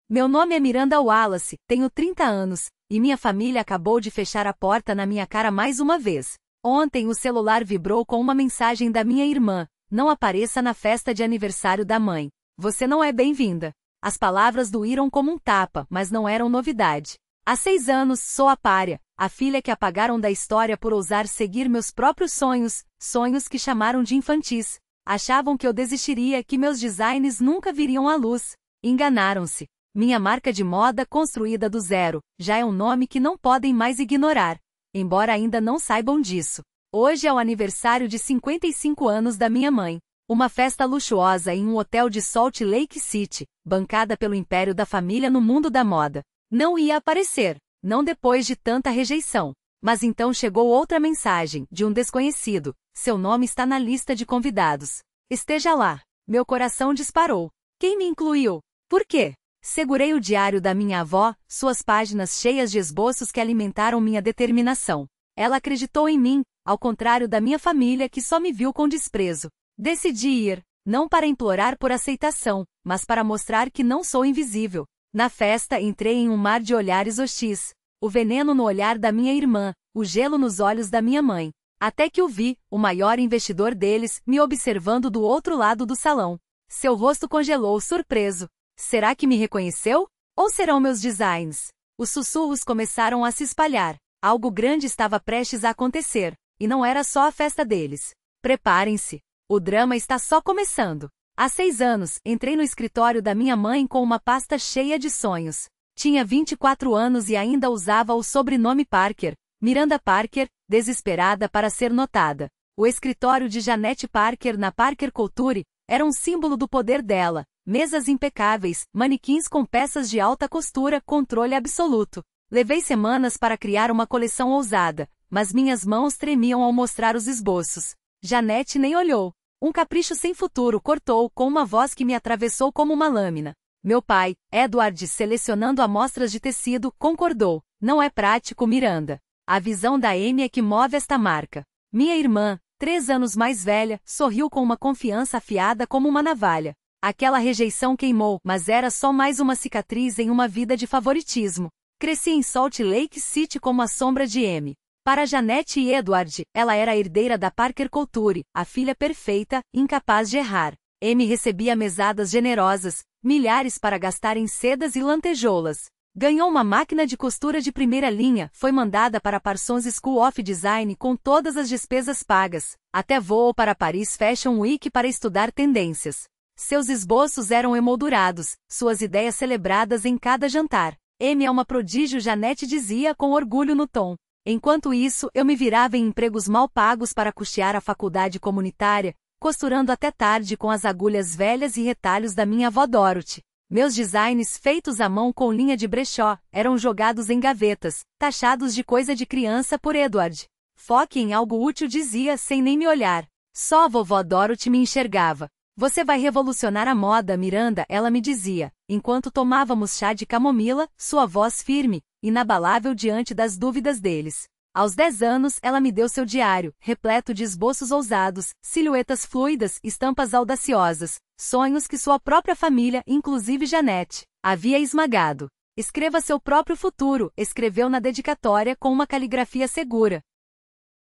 Meu nome é Miranda Wallace, tenho 30 anos, e minha família acabou de fechar a porta na minha cara mais uma vez. Ontem o celular vibrou com uma mensagem da minha irmã: não apareça na festa de aniversário da mãe. Você não é bem-vinda. As palavras doíram como um tapa, mas não eram novidade. Há 6 anos, sou a pária, a filha que apagaram da história por ousar seguir meus próprios sonhos, sonhos que chamaram de infantis. Achavam que eu desistiria, que meus designs nunca viriam à luz. Enganaram-se. Minha marca de moda construída do zero, já é um nome que não podem mais ignorar. Embora ainda não saibam disso. Hoje é o aniversário de 55 anos da minha mãe. Uma festa luxuosa em um hotel de Salt Lake City, bancada pelo império da família no mundo da moda. Não ia aparecer, não depois de tanta rejeição. Mas então chegou outra mensagem, de um desconhecido: seu nome está na lista de convidados. Esteja lá. Meu coração disparou. Quem me incluiu? Por quê? Segurei o diário da minha avó, suas páginas cheias de esboços que alimentaram minha determinação. Ela acreditou em mim, ao contrário da minha família que só me viu com desprezo. Decidi ir, não para implorar por aceitação, mas para mostrar que não sou invisível. Na festa entrei em um mar de olhares hostis. O veneno no olhar da minha irmã, o gelo nos olhos da minha mãe. Até que o vi, o maior investidor deles, me observando do outro lado do salão. Seu rosto congelou, surpreso. Será que me reconheceu? Ou serão meus designs? Os sussurros começaram a se espalhar. Algo grande estava prestes a acontecer, e não era só a festa deles. Preparem-se. O drama está só começando. Há 6 anos, entrei no escritório da minha mãe com uma pasta cheia de sonhos. Tinha 24 anos e ainda usava o sobrenome Parker, Miranda Parker, desesperada para ser notada. O escritório de Janete Parker na Parker Couture era um símbolo do poder dela. Mesas impecáveis, manequins com peças de alta costura, controle absoluto. Levei semanas para criar uma coleção ousada, mas minhas mãos tremiam ao mostrar os esboços. Janete nem olhou. Um capricho sem futuro cortou com uma voz que me atravessou como uma lâmina. Meu pai, Edward, selecionando amostras de tecido, concordou. Não é prático, Miranda. A visão da Amy é que move esta marca. Minha irmã, 3 anos mais velha, sorriu com uma confiança afiada como uma navalha. Aquela rejeição queimou, mas era só mais uma cicatriz em uma vida de favoritismo. Cresci em Salt Lake City como a sombra de Amy. Para Janete e Edward, ela era a herdeira da Parker Couture, a filha perfeita, incapaz de errar. Amy recebia mesadas generosas, milhares para gastar em sedas e lantejoulas. Ganhou uma máquina de costura de primeira linha, foi mandada para Parsons School of Design com todas as despesas pagas, até voou para Paris Fashion Week para estudar tendências. Seus esboços eram emoldurados, suas ideias celebradas em cada jantar. Amy é uma prodígio, Janete dizia com orgulho no tom. Enquanto isso, eu me virava em empregos mal pagos para custear a faculdade comunitária, costurando até tarde com as agulhas velhas e retalhos da minha avó Dorothy. Meus designs feitos à mão com linha de brechó eram jogados em gavetas, taxados de coisa de criança por Edward. Foque em algo útil, dizia sem nem me olhar. Só a vovó Dorothy me enxergava. Você vai revolucionar a moda, Miranda, ela me dizia, enquanto tomávamos chá de camomila, sua voz firme, inabalável diante das dúvidas deles. Aos 10 anos, ela me deu seu diário, repleto de esboços ousados, silhuetas fluidas, estampas audaciosas, sonhos que sua própria família, inclusive Janete, havia esmagado. Escreva seu próprio futuro, escreveu na dedicatória com uma caligrafia segura.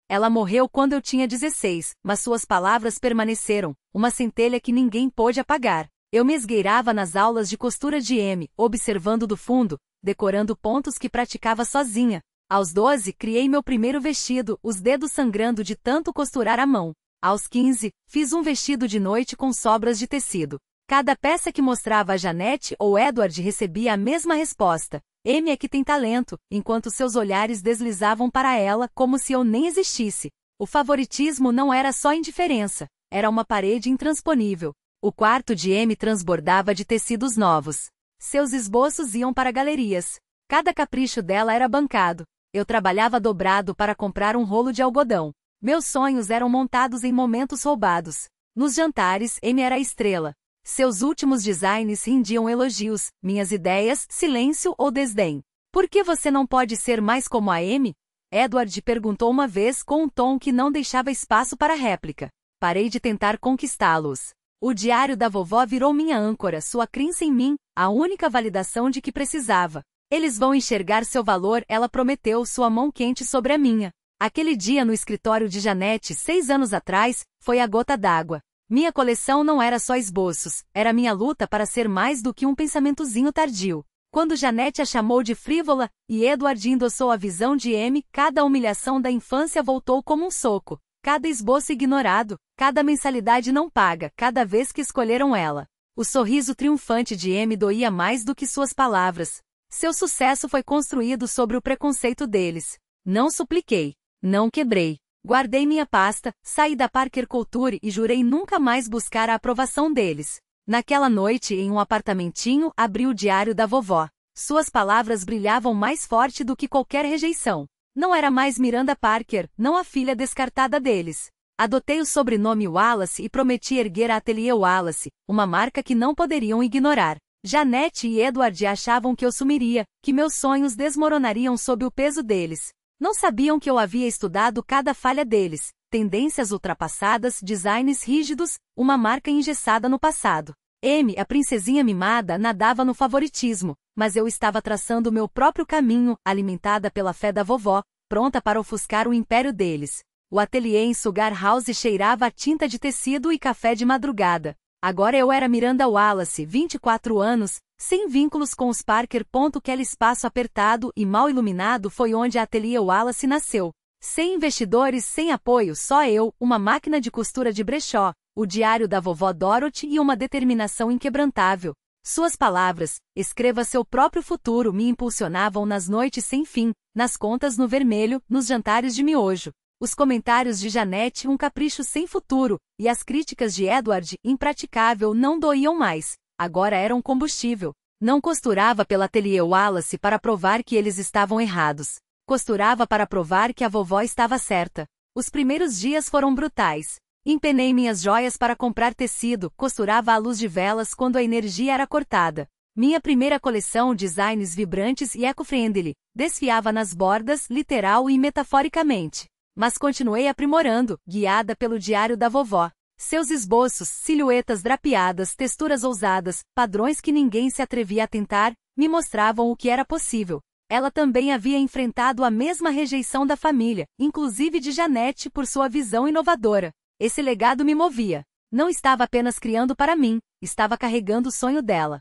Ela morreu quando eu tinha 16, mas suas palavras permaneceram, uma centelha que ninguém pôde apagar. Eu me esgueirava nas aulas de costura de Amy, observando do fundo, decorando pontos que praticava sozinha. Aos 12, criei meu primeiro vestido, os dedos sangrando de tanto costurar à mão. Aos 15, fiz um vestido de noite com sobras de tecido. Cada peça que mostrava a Janete ou Edward recebia a mesma resposta. Amy é que tem talento, enquanto seus olhares deslizavam para ela como se eu nem existisse. O favoritismo não era só indiferença, era uma parede intransponível. O quarto de Amy transbordava de tecidos novos. Seus esboços iam para galerias. Cada capricho dela era bancado. Eu trabalhava dobrado para comprar um rolo de algodão. Meus sonhos eram montados em momentos roubados. Nos jantares, Amy era a estrela. Seus últimos designs rendiam elogios, minhas ideias, silêncio ou desdém. Por que você não pode ser mais como a Amy? Edward perguntou uma vez com um tom que não deixava espaço para réplica. Parei de tentar conquistá-los. O diário da vovó virou minha âncora, sua crença em mim, a única validação de que precisava. Eles vão enxergar seu valor, ela prometeu, sua mão quente sobre a minha. Aquele dia no escritório de Janete, 6 anos atrás, foi a gota d'água. Minha coleção não era só esboços, era minha luta para ser mais do que um pensamentozinho tardio. Quando Janete a chamou de frívola, e Edward endossou a visão de M, cada humilhação da infância voltou como um soco. Cada esboço ignorado, cada mensalidade não paga, cada vez que escolheram ela. O sorriso triunfante de M doía mais do que suas palavras. Seu sucesso foi construído sobre o preconceito deles. Não supliquei. Não quebrei. Guardei minha pasta, saí da Parker Couture e jurei nunca mais buscar a aprovação deles. Naquela noite, em um apartamentinho, abri o diário da vovó. Suas palavras brilhavam mais forte do que qualquer rejeição. Não era mais Miranda Parker, não a filha descartada deles. Adotei o sobrenome Wallace e prometi erguer a Atelier Wallace, uma marca que não poderiam ignorar. Janete e Edward achavam que eu sumiria, que meus sonhos desmoronariam sob o peso deles. Não sabiam que eu havia estudado cada falha deles, tendências ultrapassadas, designs rígidos, uma marca engessada no passado. M, a princesinha mimada, nadava no favoritismo, mas eu estava traçando meu próprio caminho, alimentada pela fé da vovó, pronta para ofuscar o império deles. O ateliê em Sugar House cheirava a tinta de tecido e café de madrugada. Agora eu era Miranda Wallace, 24 anos, sem vínculos com os Parker. Aquele espaço apertado e mal iluminado foi onde a Ateliê Wallace nasceu. Sem investidores, sem apoio, só eu, uma máquina de costura de brechó, o diário da vovó Dorothy e uma determinação inquebrantável. Suas palavras, escreva seu próprio futuro, me impulsionavam nas noites sem fim, nas contas no vermelho, nos jantares de miojo. Os comentários de Janete, um capricho sem futuro, e as críticas de Edward, impraticável, não doíam mais. Agora eram combustível. Não costurava pela Ateliê Wallace para provar que eles estavam errados. Costurava para provar que a vovó estava certa. Os primeiros dias foram brutais. Empenei minhas joias para comprar tecido, costurava à luz de velas quando a energia era cortada. Minha primeira coleção, designs vibrantes e eco-friendly, desfiava nas bordas, literal e metaforicamente. Mas continuei aprimorando, guiada pelo diário da vovó. Seus esboços, silhuetas drapeadas, texturas ousadas, padrões que ninguém se atrevia a tentar, me mostravam o que era possível. Ela também havia enfrentado a mesma rejeição da família, inclusive de Janete por sua visão inovadora. Esse legado me movia. Não estava apenas criando para mim, estava carregando o sonho dela.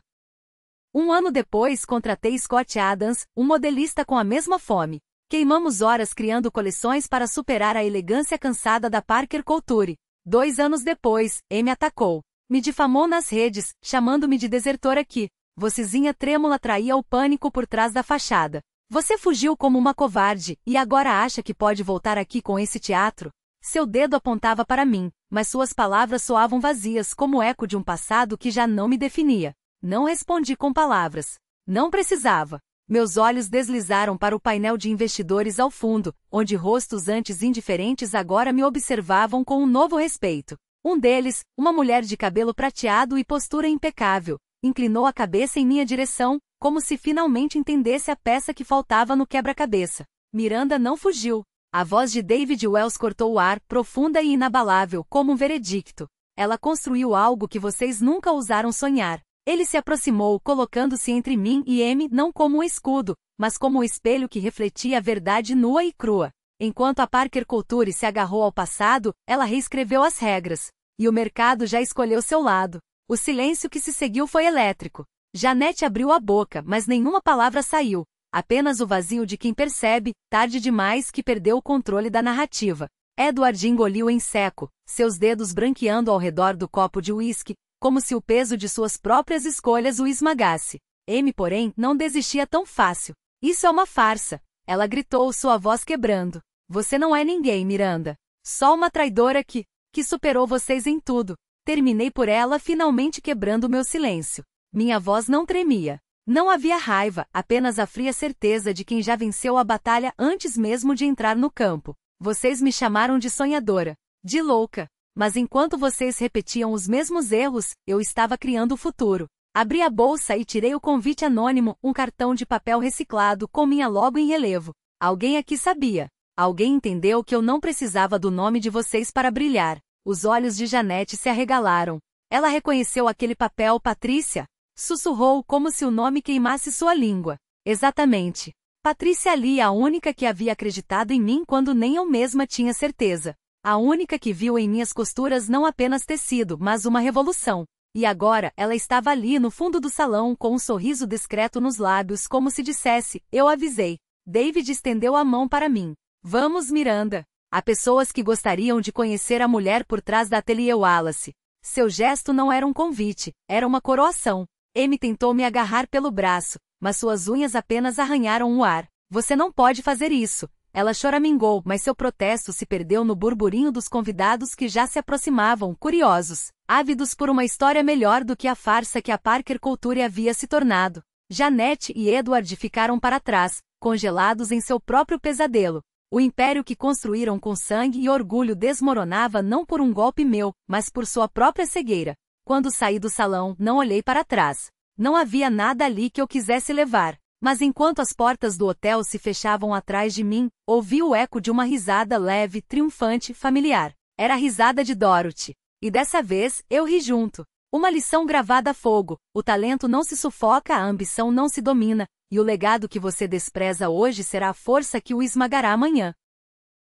Um ano depois contratei Scott Adams, um modelista com a mesma fome. Queimamos horas criando coleções para superar a elegância cansada da Parker Couture. 2 anos depois, M atacou. Me difamou nas redes, chamando-me de desertora que, vocezinha trêmula, traía o pânico por trás da fachada. Você fugiu como uma covarde, e agora acha que pode voltar aqui com esse teatro? Seu dedo apontava para mim, mas suas palavras soavam vazias como o eco de um passado que já não me definia. Não respondi com palavras. Não precisava. Meus olhos deslizaram para o painel de investidores ao fundo, onde rostos antes indiferentes agora me observavam com um novo respeito. Um deles, uma mulher de cabelo prateado e postura impecável, inclinou a cabeça em minha direção, como se finalmente entendesse a peça que faltava no quebra-cabeça. Miranda não fugiu. A voz de David Wells cortou o ar, profunda e inabalável, como um veredicto. Ela construiu algo que vocês nunca ousaram sonhar. Ele se aproximou, colocando-se entre mim e M, não como um escudo, mas como um espelho que refletia a verdade nua e crua. Enquanto a Parker Couture se agarrou ao passado, ela reescreveu as regras. E o mercado já escolheu seu lado. O silêncio que se seguiu foi elétrico. Janete abriu a boca, mas nenhuma palavra saiu. Apenas o vazio de quem percebe, tarde demais, que perdeu o controle da narrativa. Edward engoliu em seco, seus dedos branqueando ao redor do copo de uísque, como se o peso de suas próprias escolhas o esmagasse. M, porém, não desistia tão fácil. Isso é uma farsa. Ela gritou, sua voz quebrando. Você não é ninguém, Miranda. Só uma traidora que superou vocês em tudo. Terminei por ela, finalmente quebrando meu silêncio. Minha voz não tremia. Não havia raiva, apenas a fria certeza de quem já venceu a batalha antes mesmo de entrar no campo. Vocês me chamaram de sonhadora, de louca. Mas enquanto vocês repetiam os mesmos erros, eu estava criando o futuro. Abri a bolsa e tirei o convite anônimo, um cartão de papel reciclado com minha logo em relevo. Alguém aqui sabia. Alguém entendeu que eu não precisava do nome de vocês para brilhar. Os olhos de Janete se arregalaram. Ela reconheceu aquele papel, Patrícia. Sussurrou como se o nome queimasse sua língua. Exatamente. Patrícia Lee, a única que havia acreditado em mim quando nem eu mesma tinha certeza. A única que viu em minhas costuras não apenas tecido, mas uma revolução. E agora, ela estava ali no fundo do salão com um sorriso discreto nos lábios como se dissesse, eu avisei. David estendeu a mão para mim. Vamos, Miranda. Há pessoas que gostariam de conhecer a mulher por trás da Atelier Wallace. Seu gesto não era um convite, era uma coroação. Amy tentou me agarrar pelo braço, mas suas unhas apenas arranharam o ar. Você não pode fazer isso. Ela choramingou, mas seu protesto se perdeu no burburinho dos convidados que já se aproximavam, curiosos, ávidos por uma história melhor do que a farsa que a Parker Couture havia se tornado. Janete e Edward ficaram para trás, congelados em seu próprio pesadelo. O império que construíram com sangue e orgulho desmoronava não por um golpe meu, mas por sua própria cegueira. Quando saí do salão, não olhei para trás. Não havia nada ali que eu quisesse levar. Mas enquanto as portas do hotel se fechavam atrás de mim, ouvi o eco de uma risada leve, triunfante, familiar. Era a risada de Dorothy. E dessa vez, eu ri junto. Uma lição gravada a fogo. O talento não se sufoca, a ambição não se domina, e o legado que você despreza hoje será a força que o esmagará amanhã.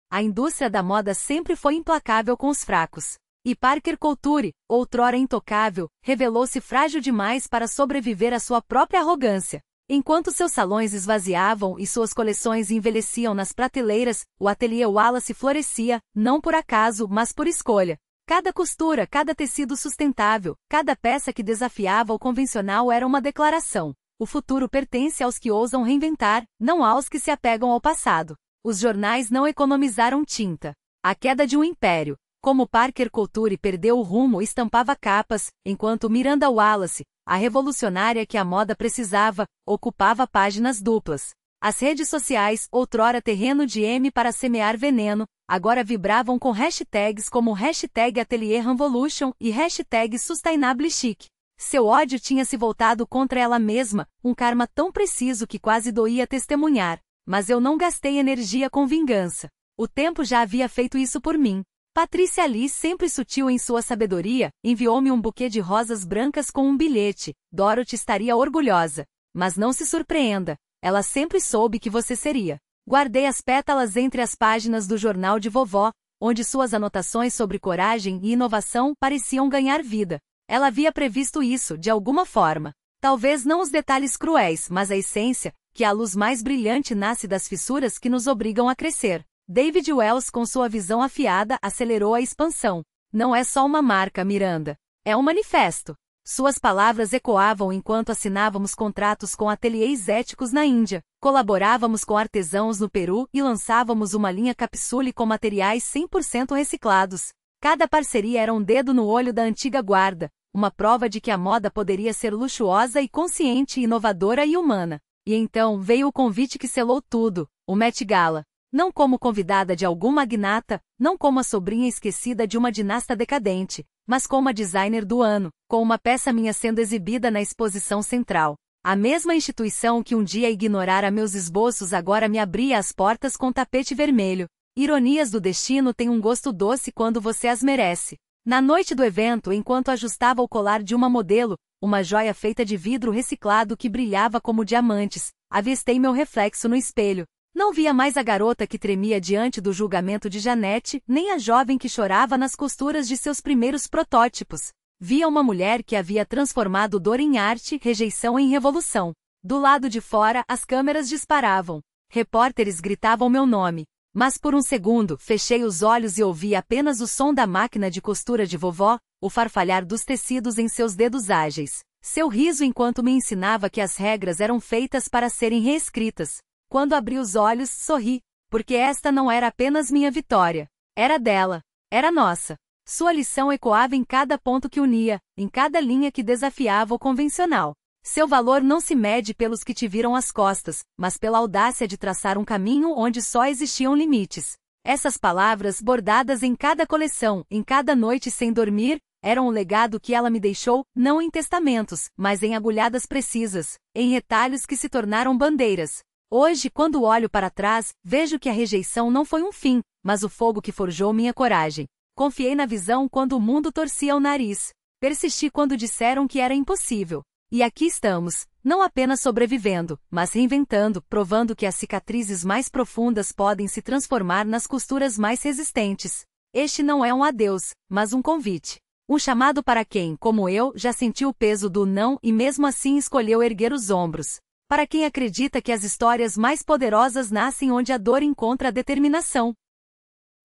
A indústria da moda sempre foi implacável com os fracos. E Parker Couture, outrora intocável, revelou-se frágil demais para sobreviver à sua própria arrogância. Enquanto seus salões esvaziavam e suas coleções envelheciam nas prateleiras, o Atelier Wallace florescia, não por acaso, mas por escolha. Cada costura, cada tecido sustentável, cada peça que desafiava o convencional era uma declaração. O futuro pertence aos que ousam reinventar, não aos que se apegam ao passado. Os jornais não economizaram tinta. A queda de um império. Como Parker Couture perdeu o rumo e estampava capas, enquanto Miranda Wallace, a revolucionária que a moda precisava, ocupava páginas duplas. As redes sociais, outrora terreno de M para semear veneno, agora vibravam com hashtags como hashtag Atelier Revolution e hashtag Sustainable Chic. Seu ódio tinha se voltado contra ela mesma, um karma tão preciso que quase doía testemunhar. Mas eu não gastei energia com vingança. O tempo já havia feito isso por mim. Patrícia Lee, sempre sutil em sua sabedoria, enviou-me um buquê de rosas brancas com um bilhete. Dorothy estaria orgulhosa. Mas não se surpreenda. Ela sempre soube que você seria. Guardei as pétalas entre as páginas do jornal de vovó, onde suas anotações sobre coragem e inovação pareciam ganhar vida. Ela havia previsto isso, de alguma forma. Talvez não os detalhes cruéis, mas a essência, que a luz mais brilhante nasce das fissuras que nos obrigam a crescer. David Wells, com sua visão afiada, acelerou a expansão. Não é só uma marca, Miranda. É um manifesto. Suas palavras ecoavam enquanto assinávamos contratos com ateliês éticos na Índia, colaborávamos com artesãos no Peru e lançávamos uma linha capsule com materiais 100% reciclados. Cada parceria era um dedo no olho da antiga guarda, uma prova de que a moda poderia ser luxuosa e consciente, inovadora e humana. E então veio o convite que selou tudo, o Met Gala. Não como convidada de algum magnata, não como a sobrinha esquecida de uma dinasta decadente, mas como a designer do ano, com uma peça minha sendo exibida na exposição central. A mesma instituição que um dia ignorara meus esboços agora me abria as portas com tapete vermelho. Ironias do destino têm um gosto doce quando você as merece. Na noite do evento, enquanto ajustava o colar de uma modelo, uma joia feita de vidro reciclado que brilhava como diamantes, avistei meu reflexo no espelho. Não via mais a garota que tremia diante do julgamento de Janete, nem a jovem que chorava nas costuras de seus primeiros protótipos. Via uma mulher que havia transformado dor em arte, rejeição em revolução. Do lado de fora, as câmeras disparavam. Repórteres gritavam meu nome. Mas por um segundo, fechei os olhos e ouvi apenas o som da máquina de costura de vovó, o farfalhar dos tecidos em seus dedos ágeis. Seu riso enquanto me ensinava que as regras eram feitas para serem reescritas. Quando abri os olhos, sorri, porque esta não era apenas minha vitória. Era dela. Era nossa. Sua lição ecoava em cada ponto que unia, em cada linha que desafiava o convencional. Seu valor não se mede pelos que te viram as costas, mas pela audácia de traçar um caminho onde só existiam limites. Essas palavras, bordadas em cada coleção, em cada noite sem dormir, eram o legado que ela me deixou, não em testamentos, mas em agulhadas precisas, em retalhos que se tornaram bandeiras. Hoje, quando olho para trás, vejo que a rejeição não foi um fim, mas o fogo que forjou minha coragem. Confiei na visão quando o mundo torcia o nariz. Persisti quando disseram que era impossível. E aqui estamos, não apenas sobrevivendo, mas reinventando, provando que as cicatrizes mais profundas podem se transformar nas costuras mais resistentes. Este não é um adeus, mas um convite. Um chamado para quem, como eu, já sentiu o peso do não e mesmo assim escolheu erguer os ombros. Para quem acredita que as histórias mais poderosas nascem onde a dor encontra a determinação.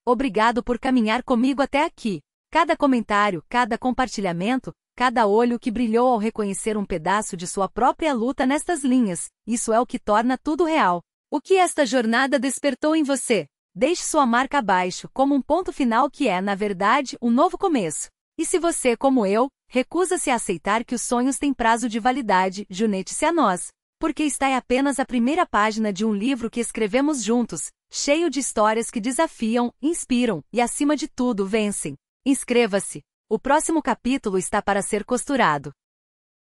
Obrigado por caminhar comigo até aqui. Cada comentário, cada compartilhamento, cada olho que brilhou ao reconhecer um pedaço de sua própria luta nestas linhas, isso é o que torna tudo real. O que esta jornada despertou em você? Deixe sua marca abaixo, como um ponto final que é, na verdade, um novo começo. E se você, como eu, recusa-se a aceitar que os sonhos têm prazo de validade, junte-se a nós. Porque esta é apenas a primeira página de um livro que escrevemos juntos, cheio de histórias que desafiam, inspiram e, acima de tudo, vencem. Inscreva-se. O próximo capítulo está para ser costurado.